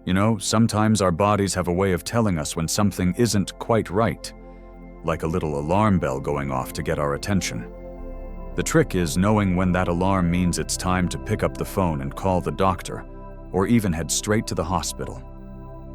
You know, sometimes our bodies have a way of telling us when something isn't quite right, like a little alarm bell going off to get our attention. The trick is knowing when that alarm means it's time to pick up the phone and call the doctor, or even head straight to the hospital.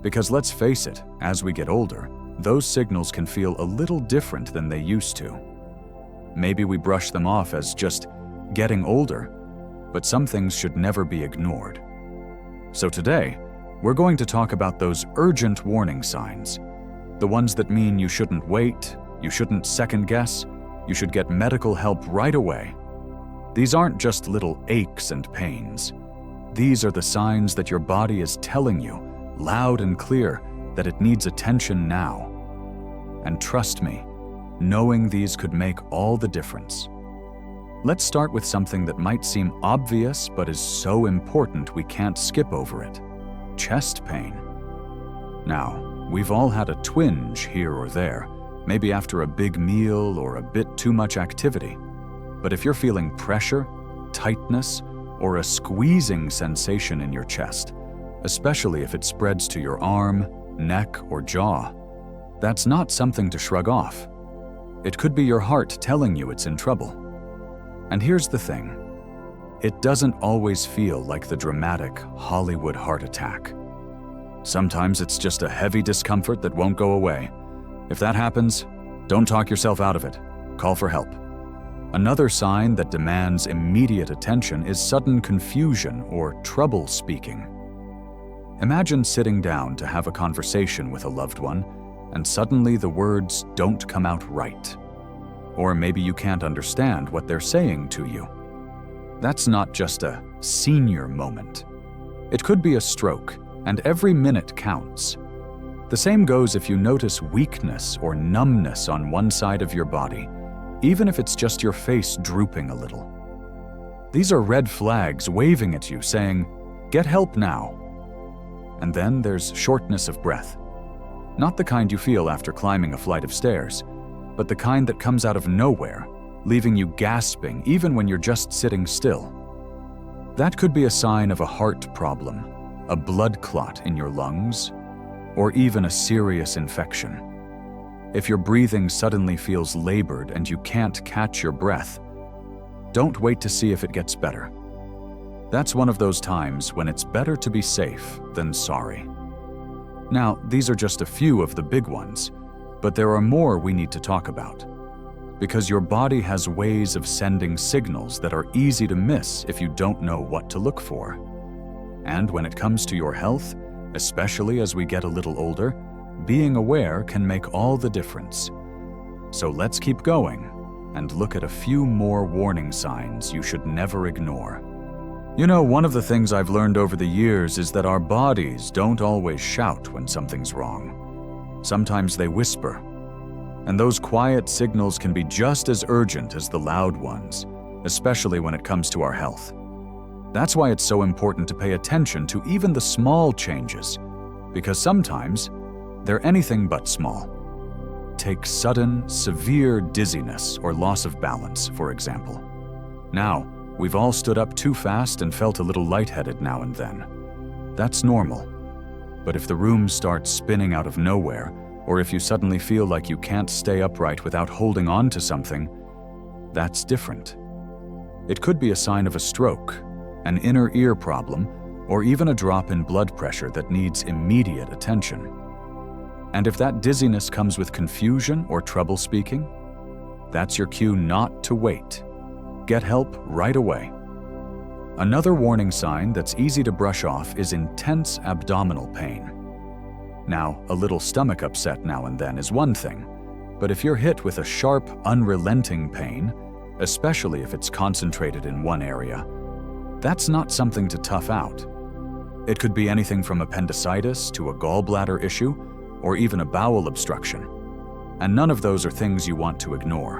Because let's face it, as we get older, those signals can feel a little different than they used to. Maybe we brush them off as just getting older, but some things should never be ignored. So today, we're going to talk about those urgent warning signs. The ones that mean you shouldn't wait, you shouldn't second guess, you should get medical help right away. These aren't just little aches and pains. These are the signs that your body is telling you, loud and clear, that it needs attention now. And trust me, knowing these could make all the difference. Let's start with something that might seem obvious but is so important we can't skip over it. Chest pain. Now, we've all had a twinge here or there, maybe after a big meal or a bit too much activity. But if you're feeling pressure, tightness, or a squeezing sensation in your chest, especially if it spreads to your arm, neck, or jaw, that's not something to shrug off. It could be your heart telling you it's in trouble. And here's the thing. It doesn't always feel like the dramatic Hollywood heart attack. Sometimes it's just a heavy discomfort that won't go away. If that happens, don't talk yourself out of it. Call for help. Another sign that demands immediate attention is sudden confusion or trouble speaking. Imagine sitting down to have a conversation with a loved one, and suddenly the words don't come out right. Or maybe you can't understand what they're saying to you. That's not just a senior moment. It could be a stroke, and every minute counts. The same goes if you notice weakness or numbness on one side of your body, even if it's just your face drooping a little. These are red flags waving at you saying, "Get help now." And then there's shortness of breath. Not the kind you feel after climbing a flight of stairs, but the kind that comes out of nowhere, leaving you gasping even when you're just sitting still. That could be a sign of a heart problem, a blood clot in your lungs, or even a serious infection. If your breathing suddenly feels labored and you can't catch your breath, don't wait to see if it gets better. That's one of those times when it's better to be safe than sorry. Now, these are just a few of the big ones, but there are more we need to talk about. Because your body has ways of sending signals that are easy to miss if you don't know what to look for. And when it comes to your health, especially as we get a little older, being aware can make all the difference. So let's keep going and look at a few more warning signs you should never ignore. You know, one of the things I've learned over the years is that our bodies don't always shout when something's wrong. Sometimes they whisper. And those quiet signals can be just as urgent as the loud ones, especially when it comes to our health. That's why it's so important to pay attention to even the small changes, because sometimes they're anything but small. Take sudden, severe dizziness or loss of balance, for example. Now, we've all stood up too fast and felt a little lightheaded now and then. That's normal. But if the room starts spinning out of nowhere, or if you suddenly feel like you can't stay upright without holding on to something, that's different. It could be a sign of a stroke, an inner ear problem, or even a drop in blood pressure that needs immediate attention. And if that dizziness comes with confusion or trouble speaking, that's your cue not to wait. Get help right away. Another warning sign that's easy to brush off is intense abdominal pain. Now, a little stomach upset now and then is one thing, but if you're hit with a sharp, unrelenting pain, especially if it's concentrated in one area, that's not something to tough out. It could be anything from appendicitis to a gallbladder issue, or even a bowel obstruction. And none of those are things you want to ignore.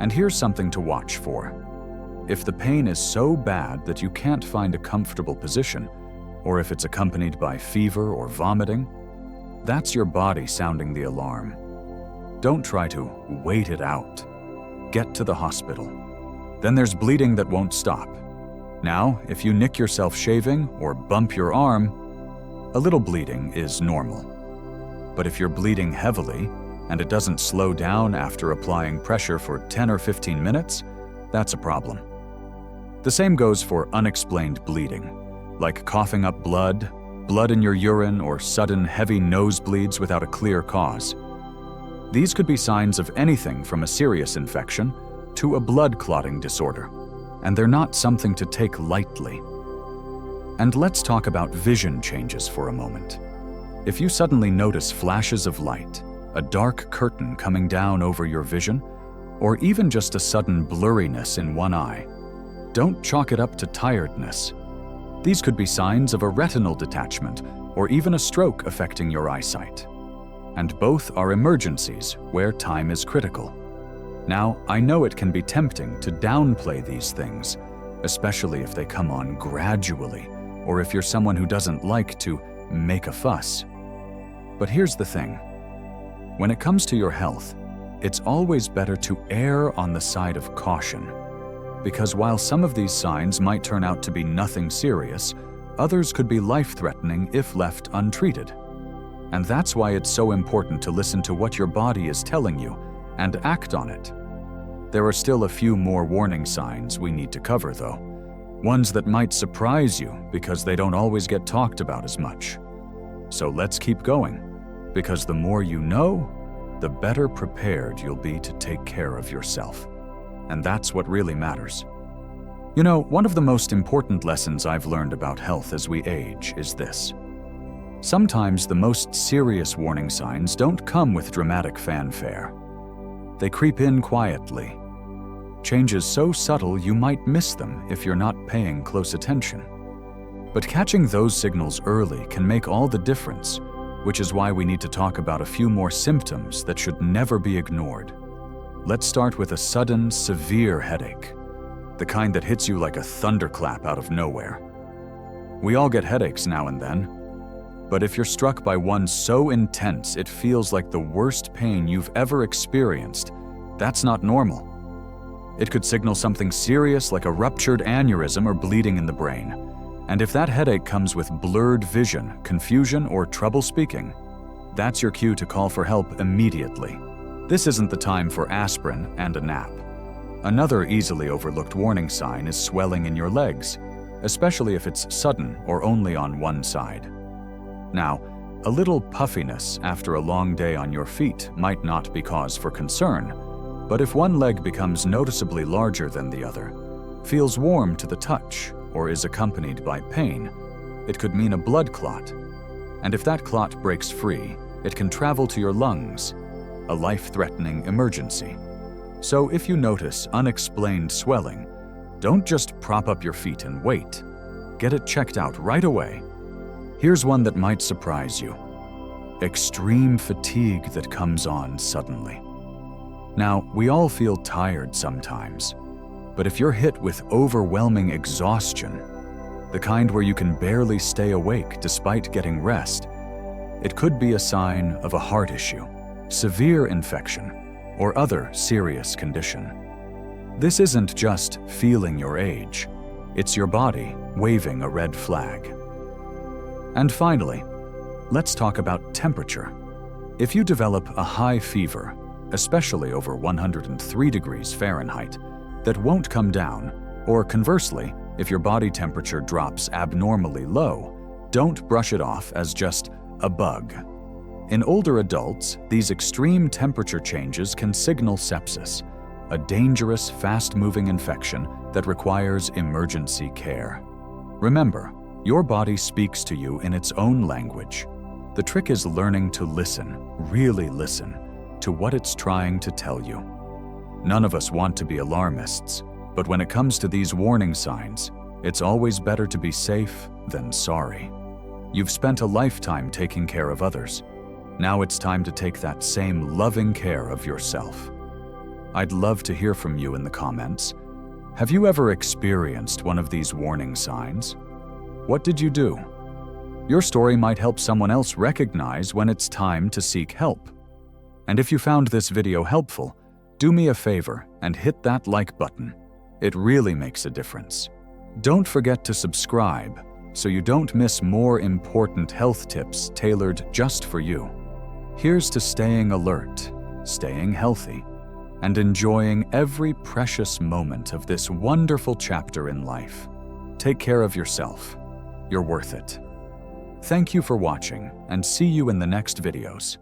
And here's something to watch for. If the pain is so bad that you can't find a comfortable position, or if it's accompanied by fever or vomiting, that's your body sounding the alarm. Don't try to wait it out. Get to the hospital. Then there's bleeding that won't stop. Now, if you nick yourself shaving or bump your arm, A little bleeding is normal. But if you're bleeding heavily and it doesn't slow down after applying pressure for 10 or 15 minutes, that's a problem. The same goes for unexplained bleeding, like coughing up blood, blood in your urine, or sudden heavy nosebleeds without a clear cause. These could be signs of anything from a serious infection to a blood clotting disorder, and they're not something to take lightly. And let's talk about vision changes for a moment. If you suddenly notice flashes of light, a dark curtain coming down over your vision, or even just a sudden blurriness in one eye, don't chalk it up to tiredness. These could be signs of a retinal detachment or even a stroke affecting your eyesight. And both are emergencies where time is critical. Now, I know it can be tempting to downplay these things, especially if they come on gradually, or if you're someone who doesn't like to make a fuss. But here's the thing. When it comes to your health, it's always better to err on the side of caution. Because while some of these signs might turn out to be nothing serious, others could be life-threatening if left untreated. And that's why it's so important to listen to what your body is telling you and act on it. There are still a few more warning signs we need to cover, though. Ones that might surprise you because they don't always get talked about as much. So let's keep going, because the more you know, the better prepared you'll be to take care of yourself. And that's what really matters. You know, one of the most important lessons I've learned about health as we age is this. Sometimes the most serious warning signs don't come with dramatic fanfare. They creep in quietly. Changes so subtle you might miss them if you're not paying close attention. But catching those signals early can make all the difference, which is why we need to talk about a few more symptoms that should never be ignored. Let's start with a sudden, severe headache, the kind that hits you like a thunderclap out of nowhere. We all get headaches now and then, but if you're struck by one so intense it feels like the worst pain you've ever experienced, that's not normal. It could signal something serious like a ruptured aneurysm or bleeding in the brain. And if that headache comes with blurred vision, confusion, or trouble speaking, that's your cue to call for help immediately. This isn't the time for aspirin and a nap. Another easily overlooked warning sign is swelling in your legs, especially if it's sudden or only on one side. Now, a little puffiness after a long day on your feet might not be cause for concern, but if one leg becomes noticeably larger than the other, feels warm to the touch, or is accompanied by pain, it could mean a blood clot. And if that clot breaks free, it can travel to your lungs, a life-threatening emergency. So if you notice unexplained swelling, don't just prop up your feet and wait. Get it checked out right away. Here's one that might surprise you. Extreme fatigue that comes on suddenly. Now, we all feel tired sometimes, but if you're hit with overwhelming exhaustion, the kind where you can barely stay awake despite getting rest, it could be a sign of a heart issue, severe infection, or other serious condition. This isn't just feeling your age, it's your body waving a red flag. And finally, let's talk about temperature. If you develop a high fever, especially over 103 degrees Fahrenheit, that won't come down, or conversely, if your body temperature drops abnormally low, don't brush it off as just a bug. In older adults, these extreme temperature changes can signal sepsis, a dangerous, fast-moving infection that requires emergency care. Remember, your body speaks to you in its own language. The trick is learning to listen, really listen, to what it's trying to tell you. None of us want to be alarmists, but when it comes to these warning signs, it's always better to be safe than sorry. You've spent a lifetime taking care of others. Now it's time to take that same loving care of yourself. I'd love to hear from you in the comments. Have you ever experienced one of these warning signs? What did you do? Your story might help someone else recognize when it's time to seek help. And if you found this video helpful, do me a favor and hit that like button. It really makes a difference. Don't forget to subscribe so you don't miss more important health tips tailored just for you. Here's to staying alert, staying healthy, and enjoying every precious moment of this wonderful chapter in life. Take care of yourself. You're worth it. Thank you for watching, and see you in the next videos.